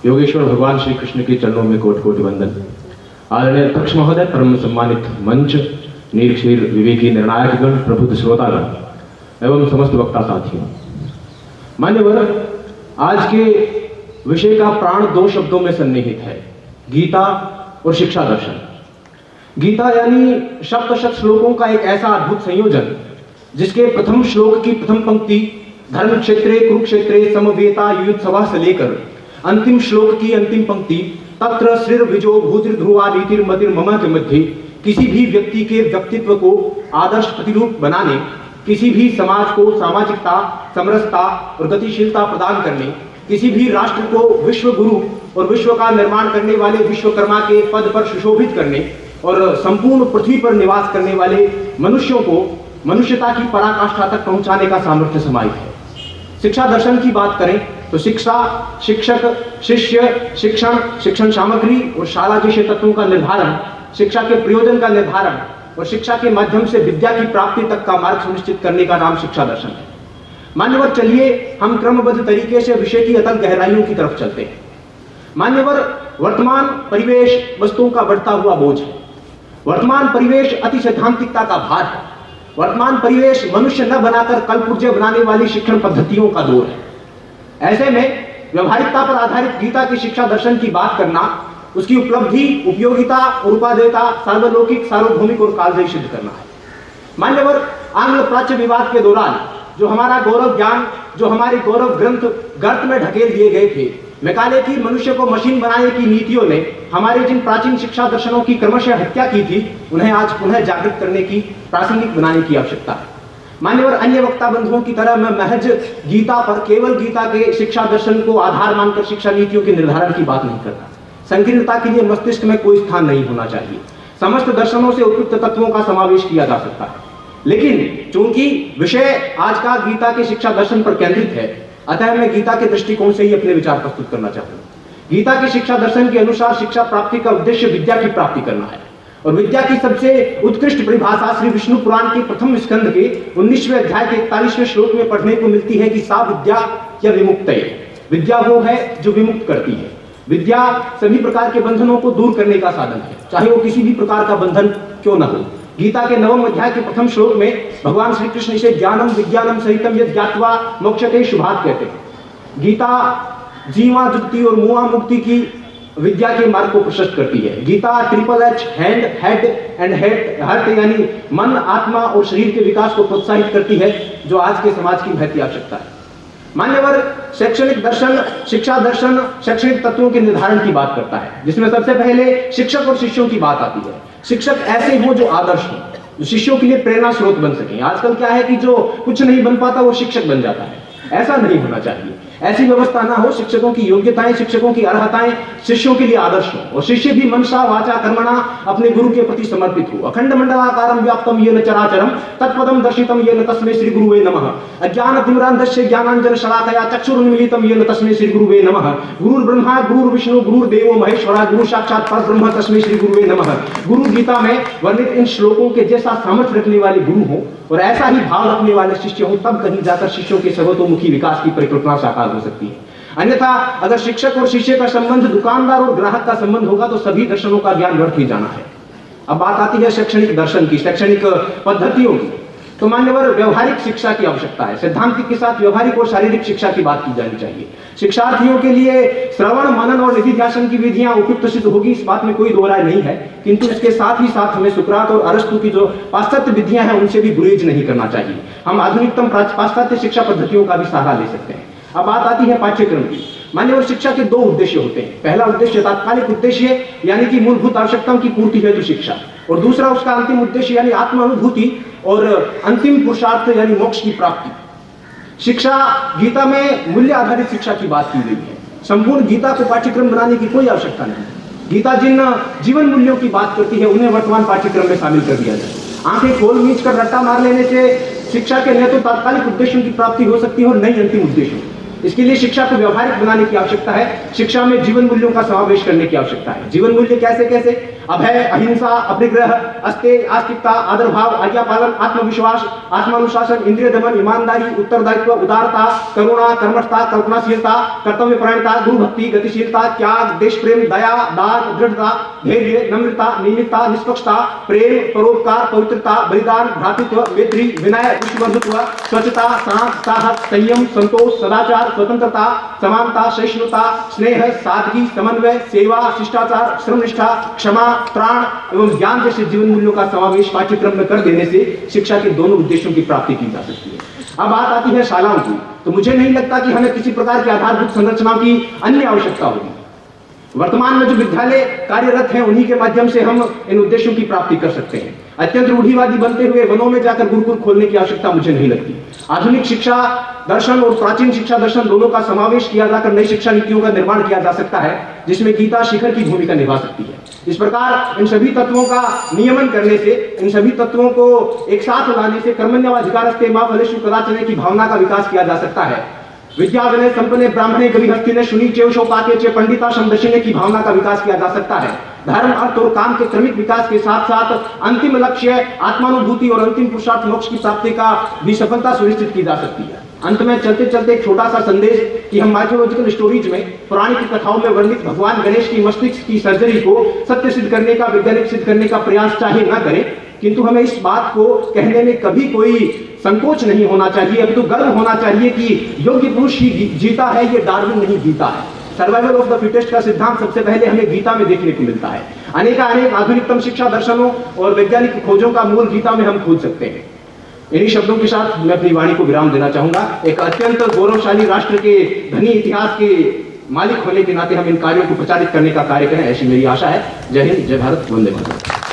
योगेश्वर भगवान श्री कृष्ण के चरणों में कोटि कोटि वंदन। आदरणीय अध्यक्ष महोदय, परम सम्मानित मंच, नीरक्षीर विवेकी निर्णायकगण, प्रबुद्ध श्रोतागण एवं समस्त वक्ता साथियों, मान्यवर, आज के विषय का प्राण दो शब्दों में सन्निहित है, गीता और शिक्षा दर्शन। गीता यानी शब्द श्लोकों का एक ऐसा अद्भुत संयोजन जिसके प्रथम श्लोक की प्रथम पंक्ति धर्म क्षेत्रे कुरुक्षेत्रे समवेता युयुत्सवा से लेकर अंतिम श्लोक की अंतिम पंक्ति तत्र श्रीर विजो भूतिर ध्रुवा नीतिर मतिर मम के मध्य किसी भी व्यक्ति के व्यक्तित्व को आदर्श प्रतिरूप बनाने, किसी भी समाज को सामाजिकता, समरसता और गतिशीलता प्रदान करने, किसी भी राष्ट्र को विश्व गुरु और विश्व का निर्माण करने वाले विश्वकर्मा के पद पर सुशोभित करने और संपूर्ण पृथ्वी पर निवास करने वाले मनुष्यों को मनुष्यता की पराकाष्ठा तक पहुंचाने का सामर्थ्य समाहित है। शिक्षा दर्शन की बात करें तो शिक्षा, शिक्षक, शिष्य, शिक्षण, शिक्षण सामग्री और शाला जैसे तत्वों का निर्धारण, शिक्षा के प्रयोजन का निर्धारण और शिक्षा के माध्यम से विद्या की प्राप्ति तक का मार्ग सुनिश्चित करने का नाम शिक्षा दर्शन है। मान्यवर, चलिए हम क्रमबद्ध तरीके से विषय की अतल गहराइयों की तरफ चलते हैं। मान्यवर, वर्तमान परिवेश वस्तुओं का बढ़ता हुआ बोझ है। वर्तमान परिवेश अति सैद्धांतिकता का भार है। वर्तमान परिवेश मनुष्य न बनाकर कलपुर्जे बनाने वाली शिक्षण पद्धतियों का दौर है। ऐसे में व्यवहारिकता पर आधारित गीता की शिक्षा दर्शन की बात करना, उसकी उपलब्धि, उपयोगिता और उपादेयता सार्वलौकिक, सार्वभौमिक और कालजयी सिद्ध करना है। मान्यवर, आंग्ल प्राच्य विवाद के दौरान जो हमारा गौरव ज्ञान, जो हमारे गौरव ग्रंथ गर्त में ढकेल दिए गए थे, मैकाले की मनुष्य को मशीन बनाने की नीतियों ने हमारे जिन प्राचीन शिक्षा दर्शनों की क्रमशः हत्या की थी, उन्हें आज पुनः जागृत करने की, प्रासंगिक बनाने की आवश्यकता है। मान्यवर, अन्य वक्ता बंधुओं की तरह मैं महज गीता पर, केवल गीता के शिक्षा दर्शन को आधार मानकर शिक्षा नीतियों के निर्धारण की बात नहीं करता। संकीर्णता के लिए मस्तिष्क में कोई स्थान नहीं होना चाहिए। समस्त दर्शनों से उपयुक्त तत्वों का समावेश किया जा सकता है, लेकिन चूंकि विषय आज का गीता के शिक्षा दर्शन पर केंद्रित है, अतः मैं गीता के दृष्टिकोण से ही अपने विचार प्रस्तुत करना चाहूंगा। गीता के शिक्षा दर्शन के अनुसार शिक्षा प्राप्ति का उद्देश्य विद्या की प्राप्ति करना है और विद्या की सबसे उत्कृष्ट परिभाषा श्री विष्णु पुराण के प्रथम स्कंद के 19वें अध्याय के 41वें श्लोक में पढ़ने को मिलती है कि सा विद्या या विमुक्त है। विद्या वो है जो विमुक्त करती है। विद्या सभी प्रकार के बंधनों को दूर करने का साधन है, चाहे वो किसी भी प्रकार का बंधन क्यों न हो। गीता के 9वें अध्याय के प्रथम श्लोक में भगवान श्री कृष्ण इसे ज्ञानम विज्ञानम सहितम यद ज्ञात्वा मोक्षते शुभात् कहते हैं। गीता जीवा जुक्ति और मुआ मुक्ति की विद्या के मार्ग को प्रशस्त करती है। Gita triple H, hand, head and heart यानी मन, आत्मा और शरीर के विकास को प्रोत्साहित करती है, जो आज के समाज की महती आवश्यकता है। मान्यवर, शैक्षणिक दर्शन, शिक्षा दर्शन शैक्षणिक तत्वों के निर्धारण की बात करता है, जिसमें सबसे पहले शिक्षक और शिष्यों की बात आती है। शिक्षक ऐसे हो जो आदर्श हो, जो शिष्यों के लिए प्रेरणा स्रोत बन सके। आजकल क्या है कि जो कुछ नहीं बन पाता वो शिक्षक बन जाता है। ऐसा नहीं होना चाहिए। ऐसी व्यवस्था ना हो। शिक्षकों की योग्यताएं, शिक्षकों की अर्हताएं शिष्यों के लिए आदर्श हो और शिष्य भी मनसा वाचा कर्मणा अपने गुरु के प्रति समर्पित हो। अखंड मंडलाकारं व्याप्तम येन चराचरम तत्पदम दर्शितम येन तस्मै श्री गुरुवे नमः। अज्ञान तिमिरान्धस्य ज्ञानांजन शलाकया चक्षुरुन्मीलितं येन तस्मै श्री गुरुवे नमः। गुरुर्ब्रह्मा गुरुर्विष्णु गुरुर्देवो महेश्वरा गुरु साक्षात् परब्रह्म तस्मै श्री गुरुवे नमः। गुरु गीता में वर्णित इन श्लोकों के जैसा सामर्थ्य रखने वाले गुरु हो और ऐसा ही भाव रखने वाले शिष्य हो, तब कहीं जाकर शिष्यों के सर्वतोमुखी विकास की परिकल्पना साकार हो सकती है। अन्यथा अगर शिक्षक और शिष्य का संबंध दुकानदार और ग्राहक का संबंध होगा तो सभी दर्शनों का ज्ञान व्यर्थ ही जाना है। अब बात आती है शैक्षणिक दर्शन की, शैक्षणिक पद्धतियों की। तो मान्यवर, व्यवहारिक शिक्षा की आवश्यकता है। सिद्धांतिक के साथ व्यवहारिक और शारीरिक शिक्षा की बात की जानी चाहिए। शिक्षार्थियों के लिए श्रवण, मनन और निधिध्यासन की विधियां उपयुक्त सिद्ध होगी, इस बात में कोई दो राय नहीं है, किंतु इसके साथ ही साथ हमें सुकरात और अरस्तु की जो पाश्चात्य विधियां हैं उनसे भी गुरेज नहीं करना चाहिए। हम आधुनिकतम पाश्चात्य शिक्षा पद्धतियों का भी सहारा ले सकते हैं। अब बात आती है पाठ्यक्रम की। मान्यवर, शिक्षा के दो उद्देश्य होते हैं। पहला उद्देश्य तात्कालिक उद्देश्य यानी कि मूलभूत आवश्यकताओं की पूर्ति हेतु शिक्षा, और दूसरा उसका अंतिम उद्देश्य यानी आत्मानुभूति और अंतिम पुरुषार्थ यानी मोक्ष की प्राप्ति। शिक्षा गीता में मूल्य आधारित शिक्षा की बात की गई है। संपूर्ण गीता को पाठ्यक्रम बनाने की कोई आवश्यकता नहीं। गीता जिन जीवन मूल्यों की बात करती है उन्हें वर्तमान पाठ्यक्रम में शामिल कर दिया जाए। आंखें खोल मीच कर रट्टा मार लेने से शिक्षा के न तो तात्कालिक उद्देश्यों की प्राप्ति हो सकती है और नई अंतिम उद्देश्यों। इसके लिए शिक्षा को व्यवहारिक बनाने की आवश्यकता है। शिक्षा में जीवन मूल्यों का समावेश करने की आवश्यकता है। जीवन मूल्य कैसे कैसे? अभय, अहिंसा, अपरिग्रह, अस्तेय, आस्तिकता, आदर भाव, आज्ञा पालन, आत्मविश्वास, आत्मानुशासन, इंद्रिय दमन, ईमानदारी, उत्तरदायित्व, उदारता, करुणा, कर्मठता, कल्पनाशीलता, कर्तव्यपरायणता, गुरुभक्ति, गतिशीलता, त्याग, देश प्रेम, दया, दान, दृढ़ता, धैर्य, नम्रता, नियमितता, निष्पक्षता, प्रेम, परोपकार, पवित्रता, बलिदान, भ्रातृत्व, मैत्री, विनय, विश्वबंधुत्व, स्वच्छता, शांत, साहस, संयम, संतोष, सदाचार, स्वतंत्रता, समानता, सहिष्णुता, स्नेह, सादगी, समन्वय, सेवा, शिष्टाचार, श्रमनिष्ठा, क्षमा, त्राण एवं ज्ञान जैसे जीवन मूल्यों का समावेश पाठ्यक्रम में कर देने से शिक्षा के दोनों उद्देश्यों की प्राप्ति की जा सकती है। अब बात आती है शालाओं की, तो मुझे नहीं लगता कि हमें किसी प्रकार की आधारभूत संरचना की अन्य आवश्यकता होगी। वर्तमान में जो विद्यालय कार्यरत हैं उन्हीं के माध्यम से हम इन उद्देश्यों की प्राप्ति कर सकते हैं। अत्यंत रूढ़िवादी बनते हुए वनों में जाकर गुरुकुल खोलने की आवश्यकता मुझे नहीं लगती। आधुनिक शिक्षा दर्शन और प्राचीन शिक्षा दर्शन दोनों का समावेश किया जाकर नई शिक्षा नीतियों का निर्माण किया जा सकता है, जिसमें गीता शिखर की भूमिका निभा सकती है। इस प्रकार इन सभी तत्वों का नियमन करने से, इन सभी तत्वों को एक साथ लाने से कर्मण्यवाधिकारस्ते मा फलेषु कदाचन की भावना का विकास किया जा सकता है। विद्या विनय संपन्ने ब्राह्मणे गविहस्तिने शुनि चेवशो पाके चे पंडिता समदर्शिने की भावना का विकास किया जा सकता है। धर्म, अर्थ और काम के क्रमिक विकास के साथ साथ अंतिम लक्ष्य आत्मानुभूति और अंतिम पुरुषार्थ मोक्ष की प्राप्ति का भी सफलता सुनिश्चित की जा सकती है। अंत में चलते चलते एक छोटा सा संदेश कि हम माइथोलॉजिकल स्टोरीज में, पौराणिक कथाओं में वर्णित भगवान गणेश की मस्तिष्क की सर्जरी को सत्य सिद्ध करने का, वैज्ञानिक सिद्ध करने का प्रयास चाहे न करें, किंतु हमें इस बात को कहने में कभी कोई संकोच नहीं होना चाहिए, अभी तो गर्व होना चाहिए कि योग्य पुरुष ही जीता है, ये डार्विन नहीं जीता है। सर्वाइवल ऑफ द फिटेस्ट का सिद्धांत सबसे पहले हमें गीता में देखने को मिलता है। अनेक आधुनिकतम शिक्षा दर्शनों और वैज्ञानिक खोजों का मूल गीता में हम खोज सकते हैं। इन्हीं शब्दों के साथ मैं अपनी वाणी को विराम देना चाहूंगा। एक अत्यंत गौरवशाली राष्ट्र के धनी इतिहास के मालिक होने के नाते हम इन कार्यों को प्रचारित करने का कार्य करें, ऐसी मेरी आशा है। जय हिंद, जय भारत, वंदे मातरम।